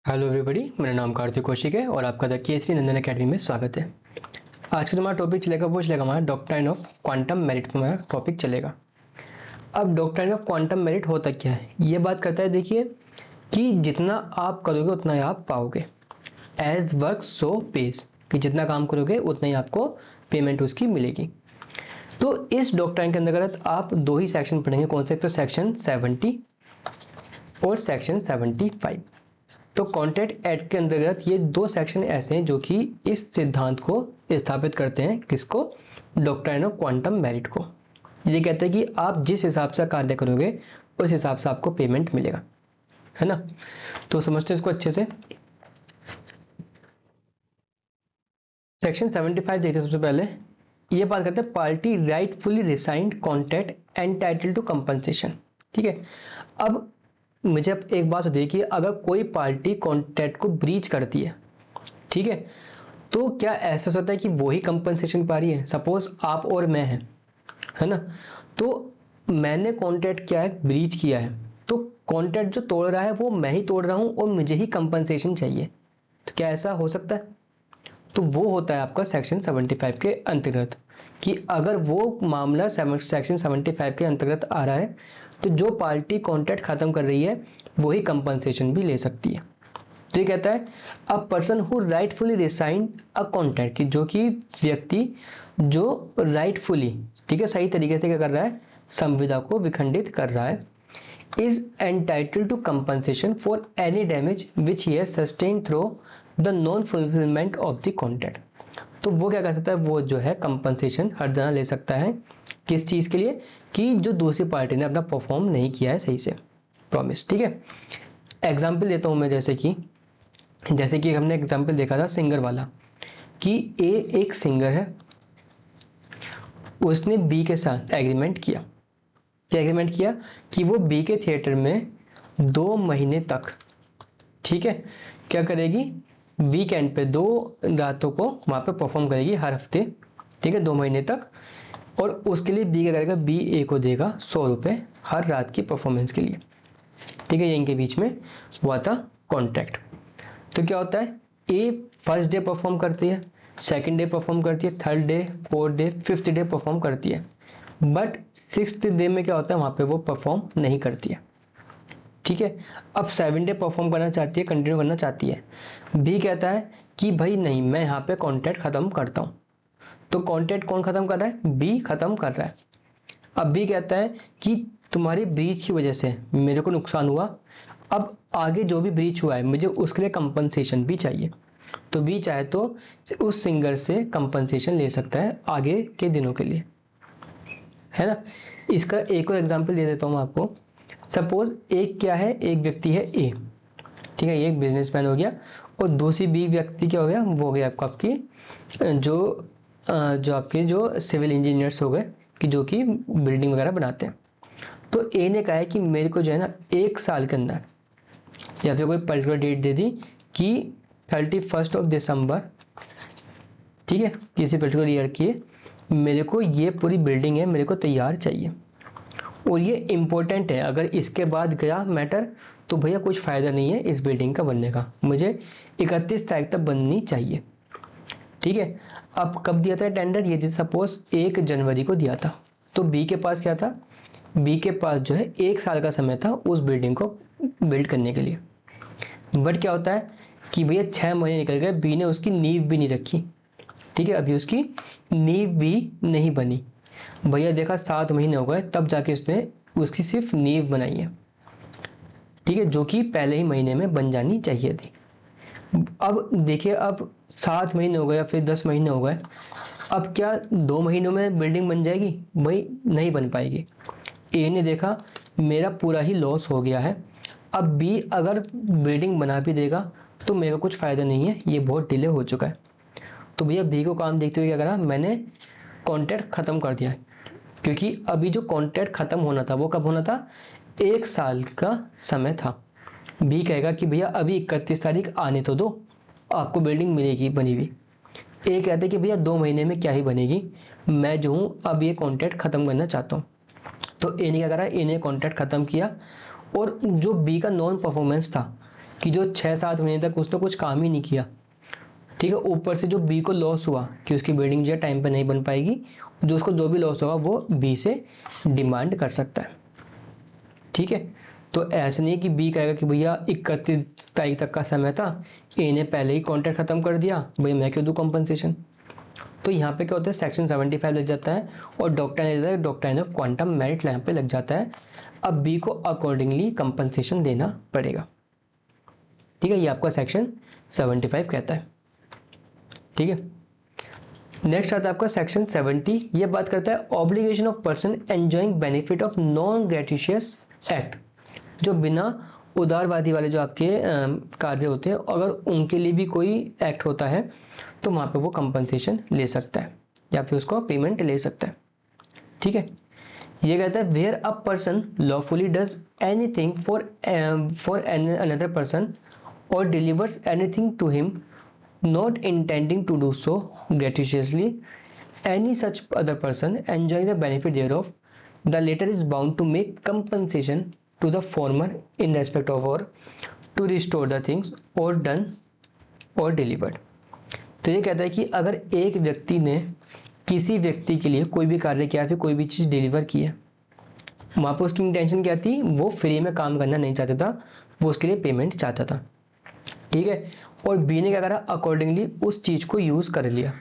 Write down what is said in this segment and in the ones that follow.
Hello everybody, मेरा नाम कार्तिक कौशिक है और आपका द केसरी नंदन अकेडमी में स्वागत है। आज का हमारा टॉपिक चलेगा हमारा डॉक्ट्राइन ऑफ क्वांटम मेरिट पर हमारा टॉपिक चलेगा। अब डॉक्ट्राइन ऑफ क्वांटम मेरिट होता क्या है, ये बात करता है देखिए कि जितना आप करोगे उतना ही आप पाओगे। एज वर्क सो पेज, कि जितना काम करोगे उतना ही आपको पेमेंट उसकी मिलेगी। तो इस डॉक्ट्राइन के अंतर्गत आप दो ही सेक्शन पढ़ेंगे। कौन से? तो सेक्शन 70 और सेक्शन 75। तो कॉन्ट्रैक्ट एक्ट के अंतर्गत ये दो सेक्शन ऐसे हैं जो कि इस सिद्धांत को स्थापित करते हैं। किसको? डॉक्ट्राइन ऑफ क्वांटम मेरिट को। ये कहते हैं कि आप जिस हिसाब से कार्य करोगे उस हिसाब से आपको पेमेंट मिलेगा, है ना। तो समझते हैं इसको अच्छे से। सेक्शन 75 देखते हैं। सबसे पहले ये बात करते हैं party rightfully rescind contract entitle to compensation. ठीक है, अब मुझे अब एक बात देखिए, अगर कोई पार्टी कॉन्ट्रैक्ट को ब्रीच करती है, ठीक है, तो क्या ऐसा हो सकता है कि वो ही कंपनसेशन पा रही है? सपोज आप और मैं हैं, है ना। तो मैंने कॉन्ट्रैक्ट क्या है, ब्रीच किया है, तो कॉन्ट्रैक्ट जो तोड़ रहा है वो मैं ही तोड़ रहा हूं और मुझे ही कंपनसेशन चाहिए। तो क्या ऐसा हो सकता है? तो वो होता है आपका सेक्शन 75 के अंतर्गत, कि अगर वो मामला सेक्शन 75 के अंतर्गत आ रहा है तो जो पार्टी कॉन्ट्रैक्ट खत्म कर रही है वही कंपनसेशन भी ले सकती है। तो ये कहता है a person who rightfully resign a contract, की जो कि व्यक्ति जो राइटफुली, ठीक है, सही तरीके से क्या कर रहा है, संविदा को विखंडित कर रहा है, is entitled to compensation for any damage which he has sustained through the non fulfilment of the contract. तो वो क्या कर सकता है, वो जो है कंपनसेशन हर जगह ले सकता है। किस चीज के लिए? कि जो दूसरी पार्टी ने अपना परफॉर्म नहीं किया है सही से, प्रॉमिस। ठीक है, एग्जाम्पल देता हूं मैं। जैसे कि हमने एग्जाम्पल देखा था सिंगर वाला, कि ए एक सिंगर है, उसने बी के साथ एग्रीमेंट किया। क्या एग्रीमेंट किया? कि वो बी के थिएटर में 2 महीने तक, ठीक है, क्या करेगी, वीकेंड पे 2 रातों को वहां पे परफॉर्म करेगी हर हफ्ते, ठीक है, 2 महीने तक। और उसके लिए बी क्या करेगा, बी ए को देगा 100 रुपए हर रात की परफॉर्मेंस के लिए। ठीक है, ये इनके बीच में हुआ था कॉन्ट्रैक्ट। तो क्या होता है, ए फर्स्ट डे परफॉर्म करती है, सेकंड डे परफॉर्म करती है, third day, fourth day, fifth day perform करती है, बट सिक्स्थ डे में क्या होता है, वहां पे वो परफॉर्म नहीं करती है। ठीक है, अब 7 डे परफॉर्म करना चाहती है, कंटिन्यू करना चाहती है। बी कहता है कि भाई नहीं, मैं यहाँ पे कॉन्ट्रैक्ट खत्म करता हूँ। तो कॉन्ट्रैक्ट कौन खत्म कर रहा है? बी खत्म कर रहा है। अब बी कहता है कि तुम्हारी ब्रीच की वजह से मेरे को नुकसान हुआ, अब आगे जो भी ब्रीच हुआ है मुझे उसके लिए कंपनसेशन भी चाहिए। तो बी चाहे तो उस सिंगर से कंपनसेशन ले सकता है आगे के दिनों के लिए, है ना। इसका एक और एग्जांपल दे देता हूं आपको। सपोज एक क्या है, एक व्यक्ति है ए, ठीक है, ये एक बिजनेसमैन हो गया, और दूसरी बी व्यक्ति क्या हो गया, वो हो गया आपको आपकी जो आपके जो सिविल इंजीनियर्स हो गए, कि जो कि बिल्डिंग वगैरह बनाते हैं। तो ए ने कहा है कि मेरे को जो है ना 1 साल के अंदर, या फिर कोई पर्टिकुलर डेट दे दी कि 31 दिसंबर, ठीक है, किसी पर्टिकुलर ईयर की मेरे को ये पूरी बिल्डिंग है मेरे को तैयार चाहिए, और ये इंपॉर्टेंट है। अगर इसके बाद गया मैटर तो भैया कुछ फायदा नहीं है इस बिल्डिंग का बनने का, मुझे 31 तारीख तक बननी चाहिए। ठीक है, अब कब दिया था टेंडर? ये सपोज 1 जनवरी को दिया था। तो बी के पास क्या था, बी के पास जो है 1 साल का समय था उस बिल्डिंग को बिल्ड करने के लिए। बट क्या होता है कि भैया 6 महीने निकल गए, बी ने उसकी नींव भी नहीं रखी। ठीक है, अभी उसकी नींव भी नहीं बनी। भैया देखा 7 महीने हो गए तब जाके उसने उसकी सिर्फ नींव बनाई है, ठीक है, जो कि पहले ही महीने में बन जानी चाहिए थी। अब देखिए, अब 7 महीने हो गए या फिर 10 महीने हो गए, अब क्या 2 महीनों में बिल्डिंग बन जाएगी? भाई नहीं बन पाएगी। ए ने देखा मेरा पूरा ही लॉस हो गया है, अब बी अगर बिल्डिंग बना भी देगा तो मेरा कुछ फायदा नहीं है, ये बहुत डिले हो चुका है। तो भैया बी को काम देखते हुए क्या करा, मैंने कॉन्ट्रैक्ट खत्म कर दिया, क्योंकि अभी जो कॉन्ट्रैक्ट खत्म होना था वो कब होना था, 1 साल का समय था। बी कहेगा कि भैया अभी 31 तारीख आने तो दो, आपको बिल्डिंग मिलेगी बनी हुई। ए कहते कि भैया 2 महीने में क्या ही बनेगी, मैं जो हूं अब ये कॉन्ट्रैक्ट खत्म करना चाहता हूं। तो ए ने क्या करा, ए ने कॉन्ट्रैक्ट खत्म किया, और जो बी का नॉन परफॉर्मेंस था, कि जो 6-7 महीने तक उसने कुछ काम ही नहीं किया, ठीक है, ऊपर से जो बी को लॉस हुआ कि उसकी बिल्डिंग जो है टाइम पे नहीं बन पाएगी, जो उसको जो भी लॉस होगा वो बी से डिमांड कर सकता है, ठीक है। तो ऐसा नहीं कि बी कहेगा कि भैया 31 तारीख तक का समय था, ए ने पहले ही कॉन्ट्रैक्ट खत्म कर दिया, भैया मैं क्यों दूं कंपनसेशन। तो यहाँ पे क्या होता है, सेक्शन 75 लग जाता है और डॉक्ट्राइन ऑफ क्वांटम मेरिट यहाँ पे लग जाता है। अब बी को अकॉर्डिंगली कंपनसेशन देना पड़ेगा, ठीक है, ये आपका सेक्शन 75 कहता है, ठीक है। नेक्स्ट आता है आपका सेक्शन 70, ये बात करता है obligation of person enjoying benefit of non gratuitous act, जो बिना उदारवादी वाले जो आपके कार्य होते हैं, अगर उनके लिए भी कोई एक्ट होता है तो वहां पे वो कंपनसेशन ले सकता है या फिर उसको पेमेंट ले सकता है, ठीक है। ये कहता है where a person lawfully does anything for another person और delivers anything to him not intending to do so gratuitously, any such other person enjoying the benefit thereof, the latter is bound to make compensation to the former in respect of or to restore the things or done or delivered। तो ये कहता है कि अगर एक व्यक्ति ने किसी व्यक्ति के लिए कोई भी कार्य किया, फिर कोई भी चीज़ डिलीवर की है, वहाँ पर उसकी इंटेंशन क्या थी, वो फ्री में काम करना नहीं चाहता था, वो उसके लिए पेमेंट चाहता था, ठीक है। और बी ने क्या करा, अकॉर्डिंगली उस चीज को यूज कर लिया।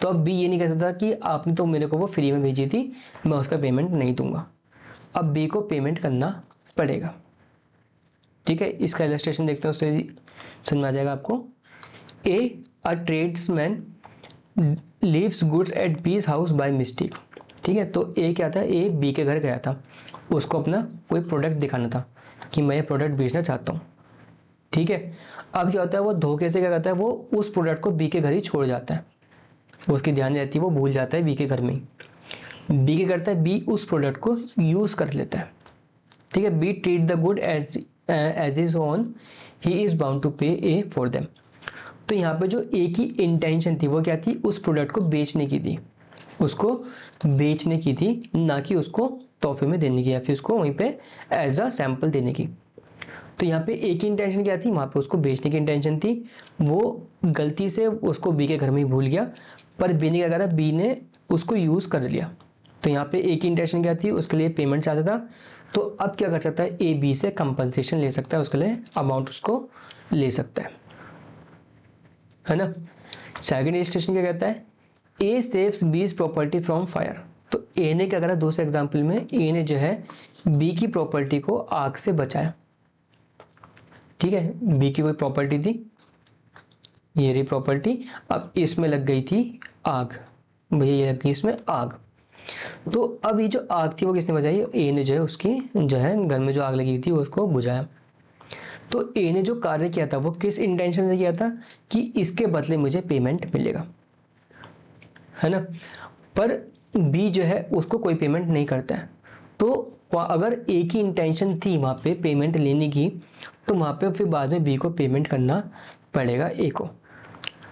तो अब बी ये नहीं कह सकता कि आपने तो मेरे को वो फ्री में भेजी थी, मैं उसका पेमेंट नहीं दूंगा। अब बी को पेमेंट करना पड़ेगा, ठीक है। इसका इलस्ट्रेशन देखते हैं, उससे समझ आ जाएगा आपको। अ ट्रेड्समैन लीव्स गुड्स एट बीज हाउस बाय मिस्टेक, ठीक है। तो ए क्या था, ए बी के घर गया था, उसको अपना कोई प्रोडक्ट दिखाना था कि मैं ये प्रोडक्ट बेचना चाहता हूँ, ठीक है। अब क्या होता है, वो धोखे से क्या करता है, वो उस प्रोडक्ट को बी के घर ही छोड़ जाता है, उसकी ध्यान रहती है, वो भूल जाता है बी के घर में ही। बी क्या करता है, बी उस प्रोडक्ट को यूज कर लेता है, ठीक है। Be treat the good as is own, he is bound to pay a for them. तो यहाँ पे जो ए की इंटेंशन थी वो क्या थी, उस प्रोडक्ट को बेचने की थी, उसको बेचने की थी, ना कि उसको तोहफे में देने की या फिर उसको वहीं पे एज अ सैंपल देने की। तो यहाँ पे ए की इंटेंशन क्या थी, वहां पे उसको बेचने की इंटेंशन थी, वो गलती से उसको बी के घर में ही भूल गया, पर बी ने क्या करा, बी ने उसको यूज कर लिया। तो यहाँ पे ए की इंटेंशन क्या थी, उसके लिए पेमेंट चाहता था, तो अब क्या कर सकता है, ए बी से कंपनसेशन ले सकता है, उसके लिए अमाउंट उसको ले सकता है ना। सेकंड इलस्ट्रेशन क्या कहता है, ए सेव्स बीज प्रॉपर्टी फ्रॉम फायर। तो ए ने क्या करा, दूसरे एग्जाम्पल में ए ने जो है बी की प्रॉपर्टी को आग से बचाया, ठीक है। बी की कोई प्रॉपर्टी थी, ये रही प्रॉपर्टी, अब इसमें लग गई थी आग, भैया ये लग गई इसमें आग। तो अब ये जो आग थी वो किसने बुझाई, ए ने जो है उसकी जो है घर में जो आग लगी थी उसको बुझाया। तो ए ने जो कार्य किया था वो किस इंटेंशन से किया था, कि इसके बदले मुझे पेमेंट मिलेगा, है ना। पर बी जो है उसको कोई पेमेंट नहीं करता है। तो अगर ए की इंटेंशन थी वहां पे पेमेंट लेने की, तो वहां पे फिर बाद में बी को पेमेंट करना पड़ेगा ए को,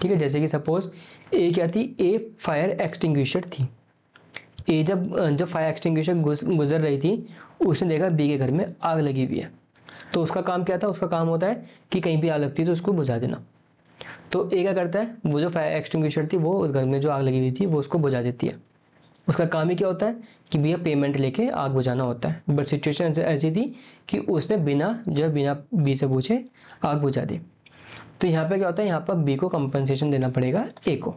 ठीक है। जैसे कि सपोज ए क्या थी, ए फायर एक्सटिंग्विशर थी। ए जब फायर एक्सटिंग्विशर गुजर रही थी, उसने देखा बी के घर में आग लगी हुई है, तो उसका काम क्या था, उसका काम होता है कि कहीं भी आग लगती है तो उसको बुझा देना। तो ए क्या करता है, वो जो फायर एक्सटिंग्विशर थी वो उस घर में जो आग लगी हुई थी वो उसको बुझा देती है। उसका काम ही क्या होता है कि भैया पेमेंट लेके आग बुझाना होता है। बट सिचुएशन ऐसी थी कि उसने बिना बी से पूछे आग बुझा दी। तो यहाँ पे क्या होता है, यहाँ पर बी को कंपनसेशन देना पड़ेगा ए को,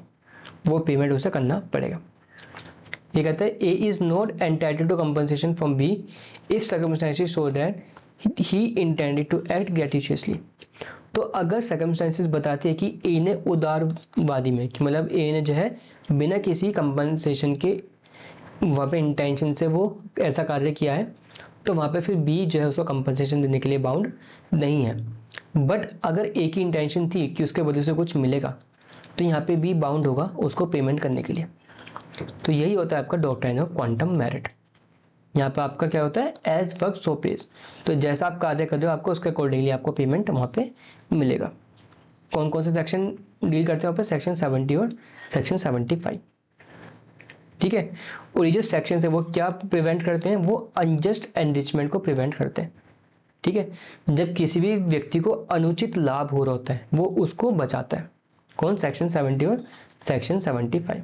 वो पेमेंट उसे करना पड़ेगा। ये कहता है A is not entitled to compensation from B if circumstances show that he intended to act gratuitously. तो अगर सर्कमस्टेंसेस बताती है कि ए ने उदारवादी में, कि मतलब ए ने जो है बिना किसी कंपनसेशन के वहाँ पे इंटेंशन से वो ऐसा कार्य किया है, तो वहाँ पे फिर बी जो है उसको कंपनसेशन देने के लिए बाउंड नहीं है। बट अगर ए की इंटेंशन थी कि उसके बदले से कुछ मिलेगा, तो यहाँ पे बी बाउंड होगा उसको पेमेंट करने के लिए। तो यही होता है आपका डॉक्ट्राइन ऑफ क्वांटम मेरिट। यहाँ पे आपका क्या होता है, एज वर्क सो पेज। तो जैसा आप कार्य कर रहे हो आपको उसके अकॉर्डिंगली आपको पेमेंट वहाँ पे मिलेगा। कौन कौन से सेक्शन डील करते हैं वहाँ पे, सेक्शन 70 और सेक्शन 75, ठीक है। और ये जो सेक्शन है वो क्या प्रिवेंट करते हैं, वो अनजस्ट एनरिचमेंट को प्रिवेंट करते हैं। ठीक है, जब किसी भी व्यक्ति को अनुचित लाभ हो रहा होता है वो उसको बचाता है। कौन? सेक्शन 70 और सेक्शन 75।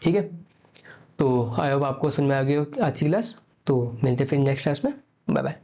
ठीक है, तो आई होप आपको समझ में आ गई हो आज की क्लास। तो मिलते हैं फिर नेक्स्ट क्लास में। Bye bye.